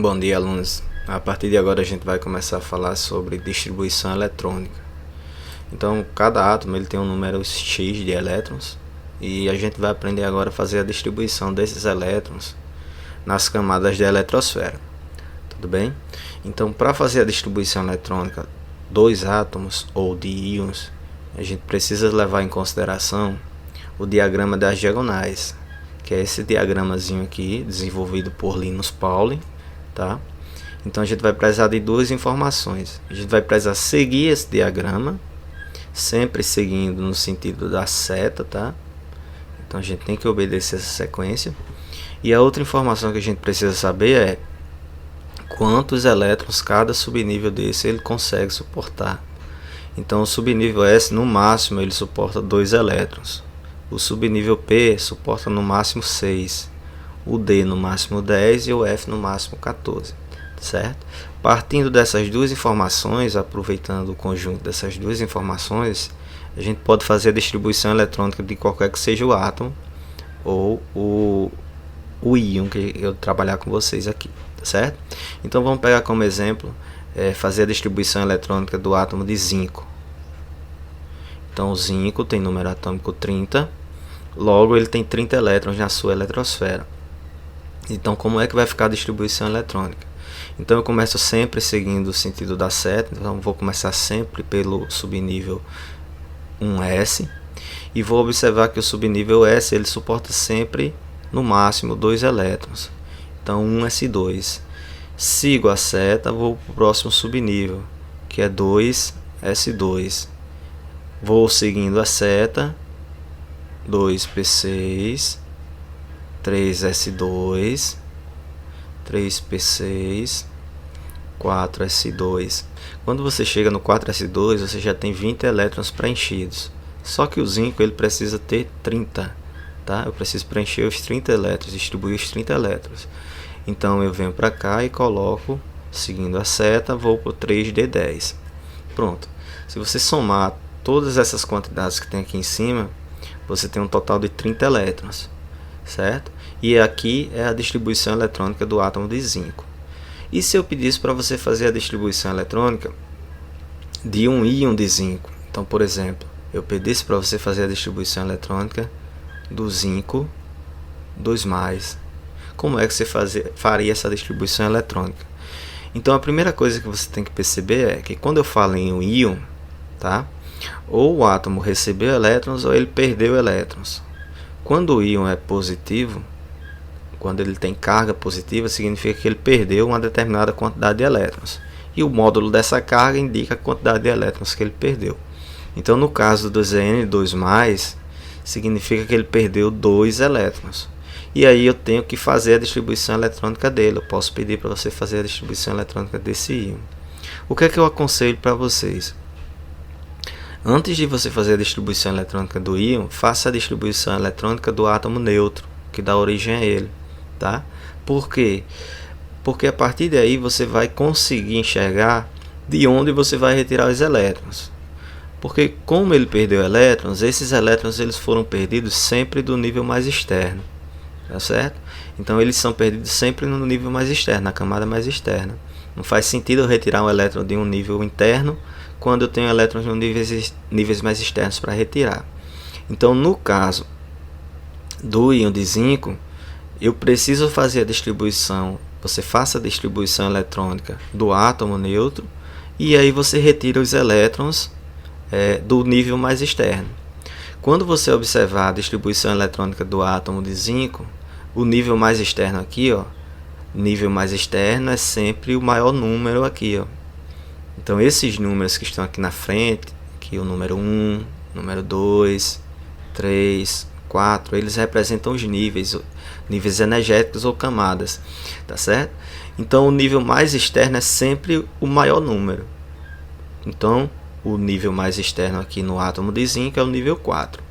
Bom dia, alunos. A partir de agora a gente vai começar a falar sobre distribuição eletrônica. Então, cada átomo ele tem um número X de elétrons e a gente vai aprender agora a fazer a distribuição desses elétrons nas camadas da eletrosfera. Tudo bem? Então, para fazer a distribuição eletrônica dos átomos ou de íons, a gente precisa levar em consideração o diagrama das diagonais, que é esse diagramazinho aqui, desenvolvido por Linus Pauling, tá? Então a gente vai precisar de duas informações. A gente vai precisar seguir esse diagrama, sempre seguindo no sentido da seta, tá? Então a gente tem que obedecer essa sequência. E a outra informação que a gente precisa saber é quantos elétrons cada subnível desse ele consegue suportar. Então o subnível S no máximo ele suporta 2 elétrons. O subnível P suporta no máximo 6. O D no máximo 10 e o F no máximo 14. Certo? Partindo dessas duas informações, aproveitando o conjunto dessas duas informações, a gente pode fazer a distribuição eletrônica de qualquer que seja o átomo ou o íon que eu trabalhar com vocês aqui, tá certo? Então vamos pegar como exemplo fazer a distribuição eletrônica do átomo de zinco. Então o zinco tem número atômico 30, logo ele tem 30 elétrons na sua eletrosfera. Então como é que vai ficar a distribuição eletrônica? Então eu começo sempre seguindo o sentido da seta, então vou começar sempre pelo subnível 1S e vou observar que o subnível S ele suporta sempre no máximo 2 elétrons, então 1S2. Sigo a seta, vou para o próximo subnível, que é 2S2. Vou seguindo a seta, 2P6, 3S2, 3P6, 4S2. Quando você chega no 4S2, você já tem 20 elétrons preenchidos. Só que o zinco ele precisa ter 30, tá? Eu preciso preencher os 30 elétrons, distribuir os 30 elétrons. Então eu venho para cá e coloco, seguindo a seta, vou para o 3D10. Pronto. Se você somar todas essas quantidades que tem aqui em cima, você tem um total de 30 elétrons, certo? E aqui é a distribuição eletrônica do átomo de zinco. E se eu pedisse para você fazer a distribuição eletrônica de um íon de zinco? Então, por exemplo, eu pedisse para você fazer a distribuição eletrônica do zinco 2+. Como é que você faria essa distribuição eletrônica? Então, a primeira coisa que você tem que perceber é que quando eu falo em um íon, tá? Ou o átomo recebeu elétrons ou ele perdeu elétrons. Quando o íon é positivo, quando ele tem carga positiva, significa que ele perdeu uma determinada quantidade de elétrons. E o módulo dessa carga indica a quantidade de elétrons que ele perdeu. Então, no caso do Zn2+, significa que ele perdeu 2 elétrons. E aí eu tenho que fazer a distribuição eletrônica dele. Eu posso pedir para você fazer a distribuição eletrônica desse íon. O que é que eu aconselho para vocês? Antes de você fazer a distribuição eletrônica do íon, faça a distribuição eletrônica do átomo neutro, que dá origem a ele. Tá? Por quê? Porque a partir daí você vai conseguir enxergar de onde você vai retirar os elétrons. Porque como ele perdeu elétrons, esses elétrons eles foram perdidos sempre do nível mais externo. Tá certo? Então eles são perdidos sempre no nível mais externo, na camada mais externa. Não faz sentido eu retirar um elétron de um nível interno quando eu tenho elétrons no níveis mais externos para retirar. Então no caso do íon de zinco, eu preciso fazer a distribuição, você faça a distribuição eletrônica do átomo neutro e aí você retira os elétrons do nível mais externo. Quando você observar a distribuição eletrônica do átomo de zinco, o nível mais externo aqui, ó, nível mais externo é sempre o maior número aqui, ó. Então esses números que estão aqui na frente, aqui o número 1, número 2, 3, 4, eles representam os níveis energéticos ou camadas, tá certo? Então o nível mais externo é sempre o maior número. Então o nível mais externo aqui no átomo de zinco é o nível 4.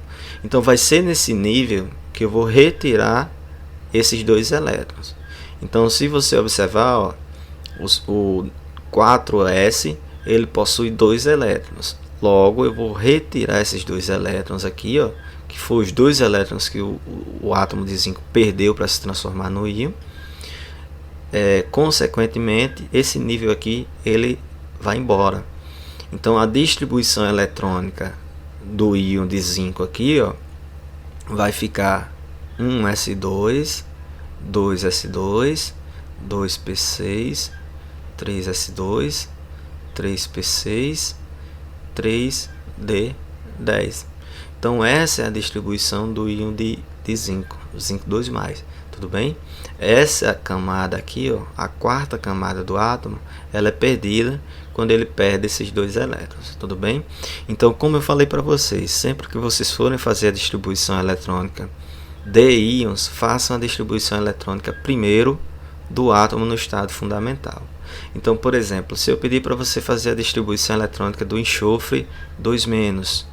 Então vai ser nesse nível que eu vou retirar esses 2 elétrons. Então se você observar, ó, o 4S ele possui 2 elétrons. Logo eu vou retirar esses 2 elétrons aqui, ó, que foram os 2 elétrons que o átomo de zinco perdeu para se transformar no íon. consequentemente, esse nível aqui ele vai embora. Então a distribuição eletrônica do íon de zinco aqui, ó, vai ficar 1s2, 2s2, 2p6, 3s2, 3p6, 3d10. Então essa é a distribuição do íon de zinco, zinco 2+, tudo bem? Essa camada aqui, ó, a quarta camada do átomo, ela é perdida quando ele perde esses 2 elétrons, tudo bem? Então, como eu falei para vocês, sempre que vocês forem fazer a distribuição eletrônica de íons, façam a distribuição eletrônica primeiro do átomo no estado fundamental. Então, por exemplo, se eu pedir para você fazer a distribuição eletrônica do enxofre 2-,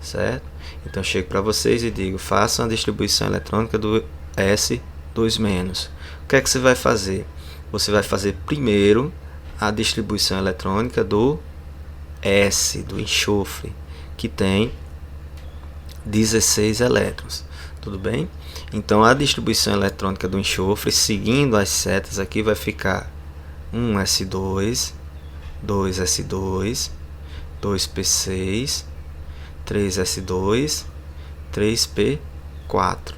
certo? Então, eu chego para vocês e digo, façam a distribuição eletrônica do S2-. O que é que você vai fazer? Você vai fazer primeiro a distribuição eletrônica do S, do enxofre, que tem 16 elétrons. Tudo bem? Então, a distribuição eletrônica do enxofre, seguindo as setas aqui, vai ficar 1s2, 2s2, 2p6, 3s2, 3p4.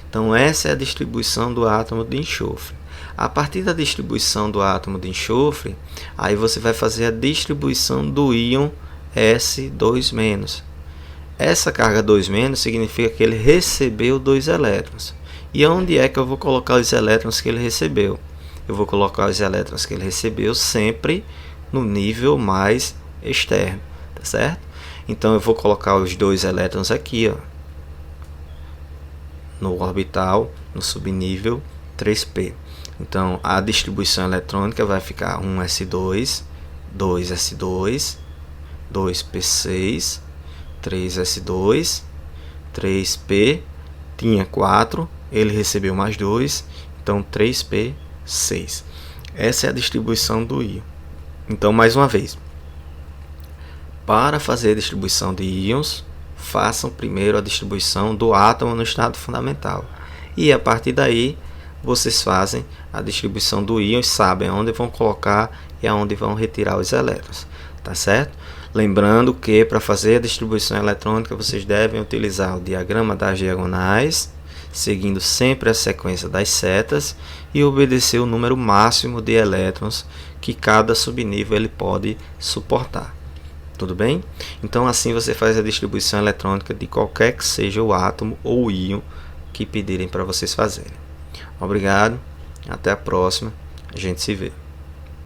Então essa é a distribuição do átomo de enxofre. A partir da distribuição do átomo de enxofre, aí você vai fazer a distribuição do íon S2-. Essa carga 2- significa que ele recebeu 2 elétrons. E onde é que eu vou colocar os elétrons que ele recebeu? Eu vou colocar os elétrons que ele recebeu sempre no nível mais externo, tá certo? Então eu vou colocar os 2 elétrons aqui, ó, no orbital, no subnível 3p. Então a distribuição eletrônica vai ficar 1s2, 2s2, 2p6, 3s2, 3p, tinha 4, ele recebeu mais 2, então 3p6. Essa é a distribuição do íon. Então, mais uma vez, para fazer a distribuição de íons, façam primeiro a distribuição do átomo no estado fundamental. E a partir daí, vocês fazem a distribuição do íon, sabem onde vão colocar e aonde vão retirar os elétrons. Tá certo? Lembrando que para fazer a distribuição eletrônica, vocês devem utilizar o diagrama das diagonais, seguindo sempre a sequência das setas e obedecer o número máximo de elétrons que cada subnível ele pode suportar. Tudo bem? Então assim você faz a distribuição eletrônica de qualquer que seja o átomo ou o íon que pedirem para vocês fazerem. Obrigado, até a próxima, a gente se vê.